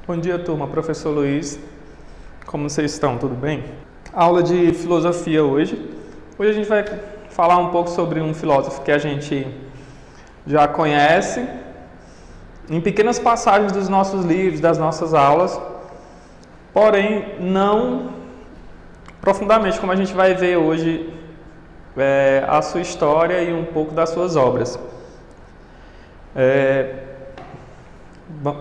Bom dia, turma. Professor Luiz. Como vocês estão? Tudo bem? Aula de filosofia hoje. Hoje a gente vai falar um pouco sobre um filósofo que a gente já conhece em pequenas passagens dos nossos livros, das nossas aulas, porém não profundamente, como a gente vai ver hoje a sua história e um pouco das suas obras.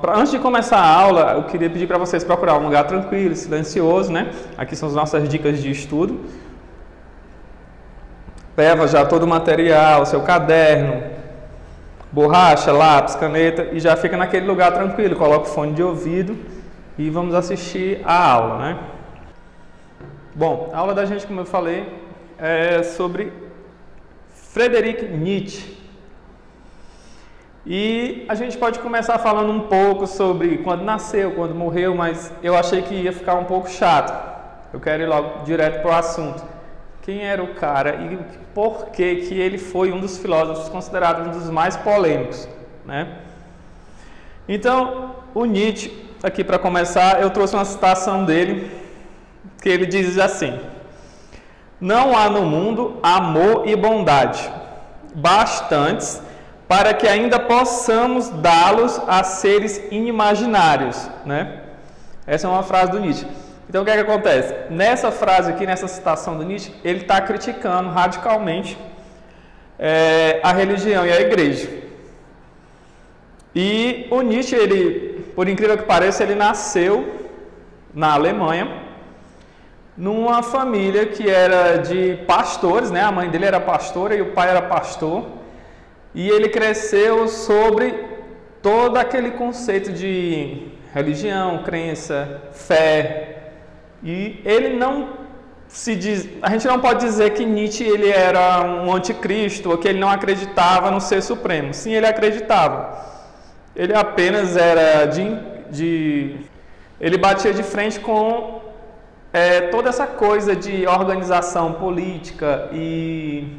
Antes de começar a aula, eu queria pedir para vocês procurar um lugar tranquilo, silencioso, né? Aqui são as nossas dicas de estudo. Leva já todo o material, seu caderno, borracha, lápis, caneta e já fica naquele lugar tranquilo. Coloca o fone de ouvido e vamos assistir a aula, né? Bom, a aula da gente, como eu falei, é sobre Friedrich Nietzsche. E a gente pode começar falando um pouco sobre quando nasceu, quando morreu, mas eu achei que ia ficar um pouco chato. Eu quero ir logo direto para o assunto. Quem era o cara e por que ele foi um dos filósofos considerados um dos mais polêmicos, né? Então, o Nietzsche, aqui para começar, eu trouxe uma citação dele, que ele diz assim: não há no mundo amor e bondade bastantes para que ainda possamos dá-los a seres inimaginários, né? Essa é uma frase do Nietzsche. Então, o que é que acontece? Nessa frase aqui, nessa citação do Nietzsche, ele está criticando radicalmente a religião e a igreja. E o Nietzsche, ele, por incrível que pareça, ele nasceu na Alemanha, numa família que era de pastores, né? A mãe dele era pastora e o pai era pastor. E ele cresceu sobre todo aquele conceito de religião, crença, fé. E ele não se diz, a gente não pode dizer que Nietzsche ele era um anticristo ou que ele não acreditava no ser supremo. Sim, ele acreditava. Ele apenas era ele batia de frente com toda essa coisa de organização política e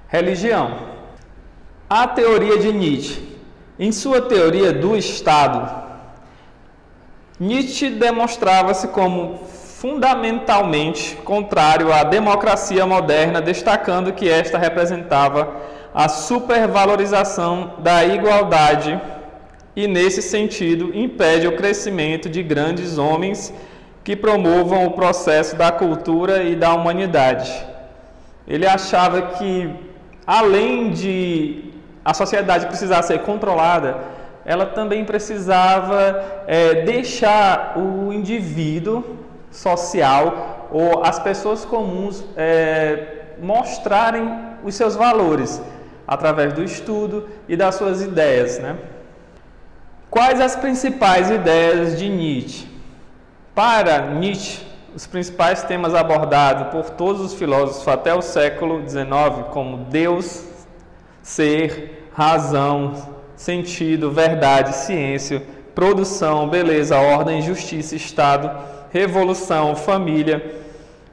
religião. A teoria de Nietzsche. Em sua teoria do Estado, Nietzsche demonstrava-se como fundamentalmente contrário à democracia moderna, destacando que esta representava a supervalorização da igualdade e, nesse sentido, impede o crescimento de grandes homens que promovam o processo da cultura e da humanidade. Ele achava que, além de a sociedade precisar ser controlada, ela também precisava deixar o indivíduo social ou as pessoas comuns mostrarem os seus valores através do estudo e das suas ideias, né? Quais as principais ideias de Nietzsche? Para Nietzsche, os principais temas abordados por todos os filósofos até o século XIX, como Deus, ser, razão, sentido, verdade, ciência, produção, beleza, ordem, justiça, Estado, revolução, família,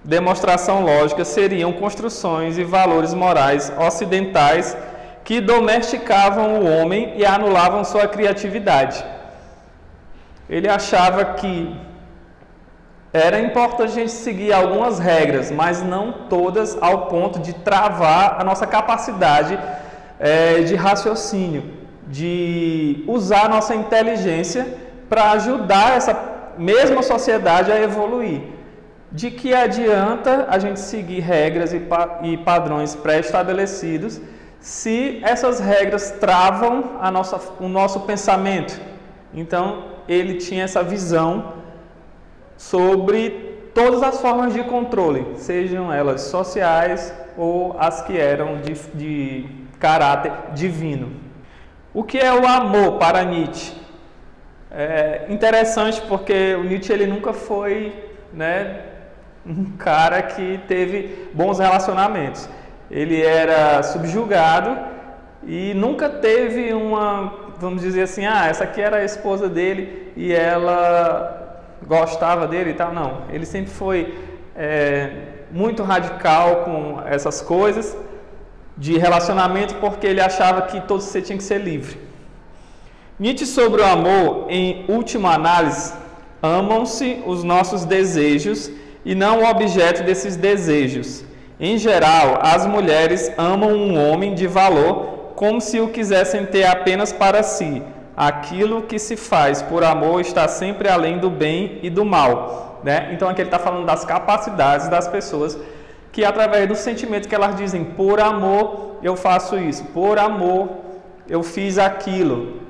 demonstração lógica, seriam construções e valores morais ocidentais que domesticavam o homem e anulavam sua criatividade. Ele achava que era importante a gente seguir algumas regras, mas não todas ao ponto de travar a nossa capacidade de raciocínio, de usar a nossa inteligência para ajudar essa mesma sociedade a evoluir. De que adianta a gente seguir regras e padrões pré-estabelecidos se essas regras travam o nosso pensamento? Então, ele tinha essa visão sobre todas as formas de controle, sejam elas sociais ou as que eram de caráter divino. O que é o amor para Nietzsche? É interessante porque o Nietzsche ele nunca foi, né, um cara que teve bons relacionamentos. Ele era subjugado e nunca teve vamos dizer assim, essa aqui era a esposa dele e ela gostava dele e tal. Não, ele sempre foi muito radical com essas coisas de relacionamento porque ele achava que todo ser tinha que ser livre. Nietzsche sobre o amor, em última análise, amam-se os nossos desejos e não o objeto desses desejos. Em geral, as mulheres amam um homem de valor como se o quisessem ter apenas para si. Aquilo que se faz por amor está sempre além do bem e do mal, né? Então aqui ele está falando das capacidades das pessoas que através do sentimento que elas dizem, por amor eu faço isso, por amor eu fiz aquilo.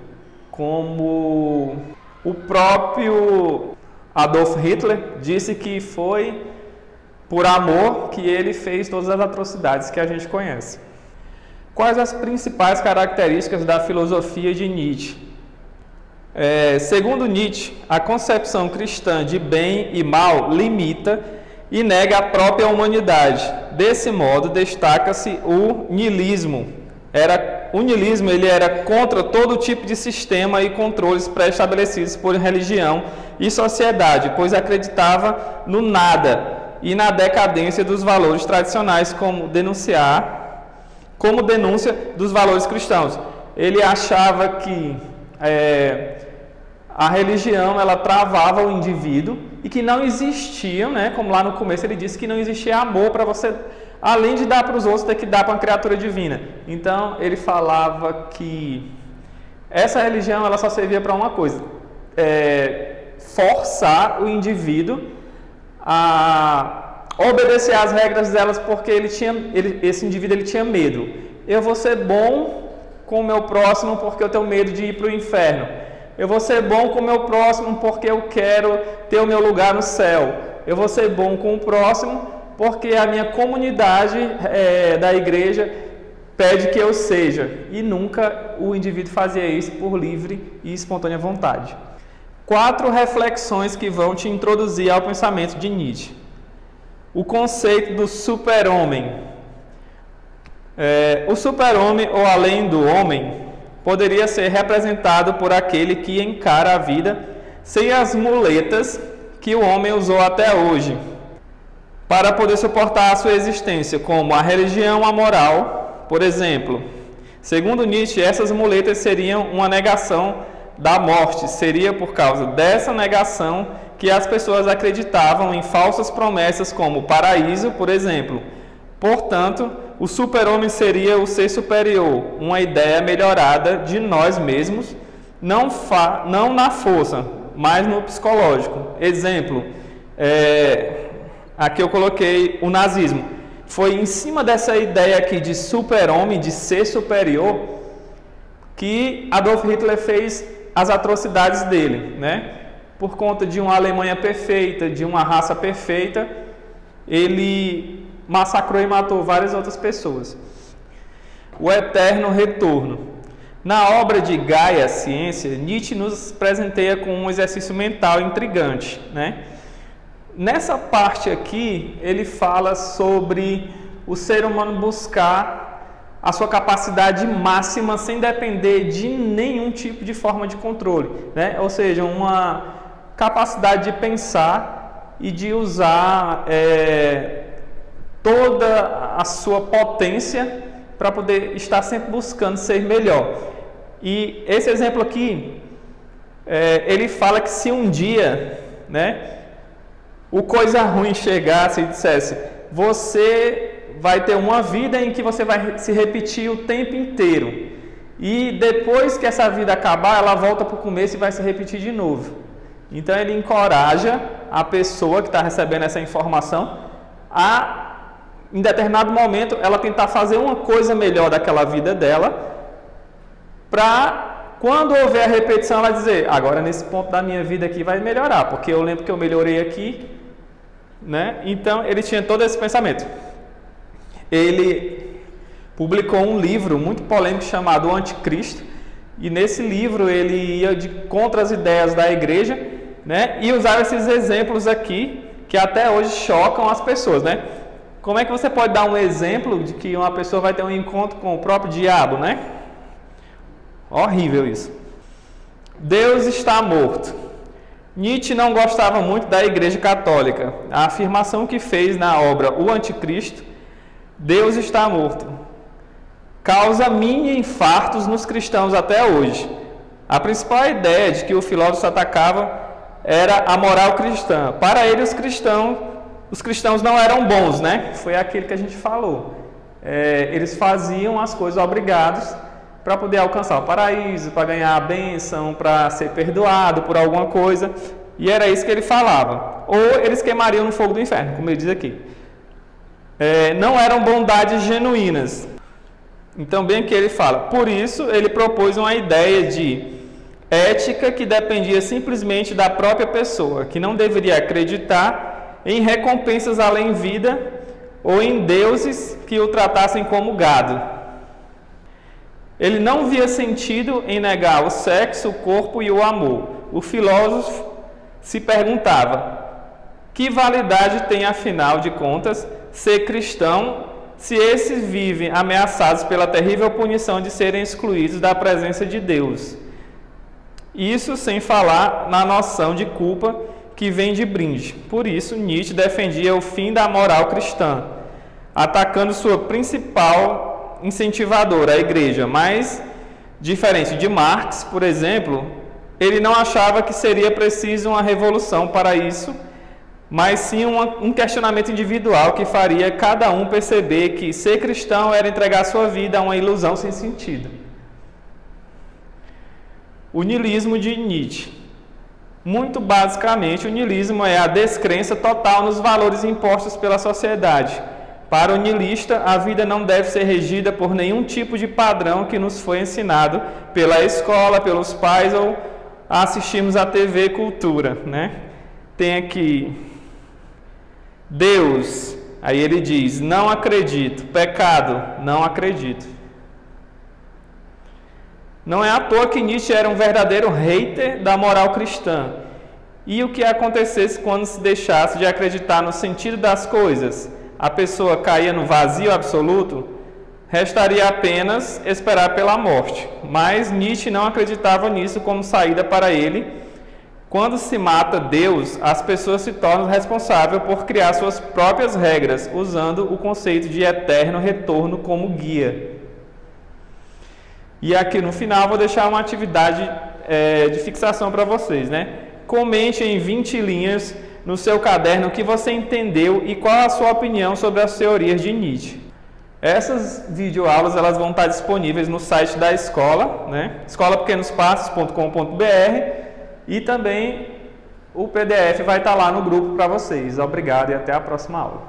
Como o próprio Adolf Hitler disse que foi por amor que ele fez todas as atrocidades que a gente conhece. Quais as principais características da filosofia de Nietzsche? Segundo Nietzsche, a concepção cristã de bem e mal limita e nega a própria humanidade. Desse modo, destaca-se o niilismo. O niilismo ele era contra todo tipo de sistema e controles pré-estabelecidos por religião e sociedade, pois acreditava no nada e na decadência dos valores tradicionais como denúncia dos valores cristãos. Ele achava que a religião ela travava o indivíduo e que não existia, né, como lá no começo ele disse que não existia amor para você, além de dar para os outros, ter que dar para uma criatura divina. Então ele falava que essa religião ela só servia para uma coisa, forçar o indivíduo a obedecer às regras delas, porque esse indivíduo ele tinha medo. Eu vou ser bom com o meu próximo porque eu tenho medo de ir para o inferno. Eu vou ser bom com o meu próximo porque eu quero ter o meu lugar no céu. Eu vou ser bom com o próximo porque a minha comunidade da igreja pede que eu seja. E nunca o indivíduo fazia isso por livre e espontânea vontade. 4 reflexões que vão te introduzir ao pensamento de Nietzsche. O conceito do super-homem. O super-homem, ou além do homem, poderia ser representado por aquele que encara a vida sem as muletas que o homem usou até hoje, para poder suportar a sua existência, como a religião, a moral, por exemplo. Segundo Nietzsche, essas muletas seriam uma negação da morte. Seria por causa dessa negação que as pessoas acreditavam em falsas promessas como o paraíso, por exemplo. Portanto, o super-homem seria o ser superior, uma ideia melhorada de nós mesmos, não na força, mas no psicológico. Exemplo, aqui eu coloquei o nazismo. Foi em cima dessa ideia aqui de super-homem, de ser superior, que Adolf Hitler fez as atrocidades dele, né? Por conta de uma Alemanha perfeita, de uma raça perfeita, ele massacrou e matou várias outras pessoas. O eterno retorno. Na obra de Gaia, Ciência, Nietzsche nos presenteia com um exercício mental intrigante, né? Nessa parte aqui, ele fala sobre o ser humano buscar a sua capacidade máxima sem depender de nenhum tipo de forma de controle, né? Ou seja, uma capacidade de pensar e de usar toda a sua potência para poder estar sempre buscando ser melhor. E esse exemplo aqui, ele fala que se um dia, né, o coisa ruim chegasse e dissesse, você vai ter uma vida em que você vai se repetir o tempo inteiro. E depois que essa vida acabar, ela volta para o começo e vai se repetir de novo. Então ele encoraja a pessoa que está recebendo essa informação a, em determinado momento, ela tentar fazer uma coisa melhor daquela vida dela, para quando houver a repetição, ela dizer, agora nesse ponto da minha vida aqui vai melhorar, porque eu lembro que eu melhorei aqui, né? Então ele tinha todo esse pensamento. Ele publicou um livro muito polêmico chamado O Anticristo, e nesse livro ele ia contra as ideias da igreja, né? E usava esses exemplos aqui que até hoje chocam as pessoas, né? Como é que você pode dar um exemplo de que uma pessoa vai ter um encontro com o próprio diabo, né? Horrível isso. Deus está morto. Nietzsche não gostava muito da Igreja Católica. A afirmação que fez na obra O Anticristo, Deus está morto, causa mini infartos nos cristãos até hoje. A principal ideia de que o filósofo atacava era a moral cristã. Para ele, os cristãos não eram bons, né? Foi aquilo que a gente falou. Eles faziam as coisas obrigados para poder alcançar o paraíso, para ganhar a bênção, para ser perdoado por alguma coisa. E era isso que ele falava. Ou eles queimariam no fogo do inferno, como ele diz aqui. Não eram bondades genuínas. Então, bem que ele fala. Por isso, ele propôs uma ideia de ética que dependia simplesmente da própria pessoa, que não deveria acreditar em recompensas além vida ou em deuses que o tratassem como gado. Ele não via sentido em negar o sexo, o corpo e o amor. O filósofo se perguntava: que validade tem, afinal de contas, ser cristão se esses vivem ameaçados pela terrível punição de serem excluídos da presença de Deus? Isso sem falar na noção de culpa que vem de brinde. Por isso, Nietzsche defendia o fim da moral cristã, atacando sua principal incentivadora, a igreja. Mas, diferente de Marx, por exemplo, ele não achava que seria preciso uma revolução para isso, mas sim um questionamento individual que faria cada um perceber que ser cristão era entregar sua vida a uma ilusão sem sentido. O niilismo de Nietzsche. Muito basicamente, o niilismo é a descrença total nos valores impostos pela sociedade. Para o niilista, a vida não deve ser regida por nenhum tipo de padrão que nos foi ensinado pela escola, pelos pais ou assistimos à TV Cultura, né? Tem aqui Deus, aí ele diz: não acredito. Pecado, não acredito. Não é à toa que Nietzsche era um verdadeiro hater da moral cristã. E o que acontecesse quando se deixasse de acreditar no sentido das coisas? A pessoa caía no vazio absoluto? Restaria apenas esperar pela morte. Mas Nietzsche não acreditava nisso como saída para ele. Quando se mata Deus, as pessoas se tornam responsáveis por criar suas próprias regras, usando o conceito de eterno retorno como guia. E aqui no final vou deixar uma atividade de fixação para vocês, né? Comente em 20 linhas no seu caderno o que você entendeu e qual a sua opinião sobre as teorias de Nietzsche. Essas videoaulas elas vão estar disponíveis no site da escola, né? escolapequenospassos.com.br, e também o PDF vai estar lá no grupo para vocês. Obrigado e até a próxima aula.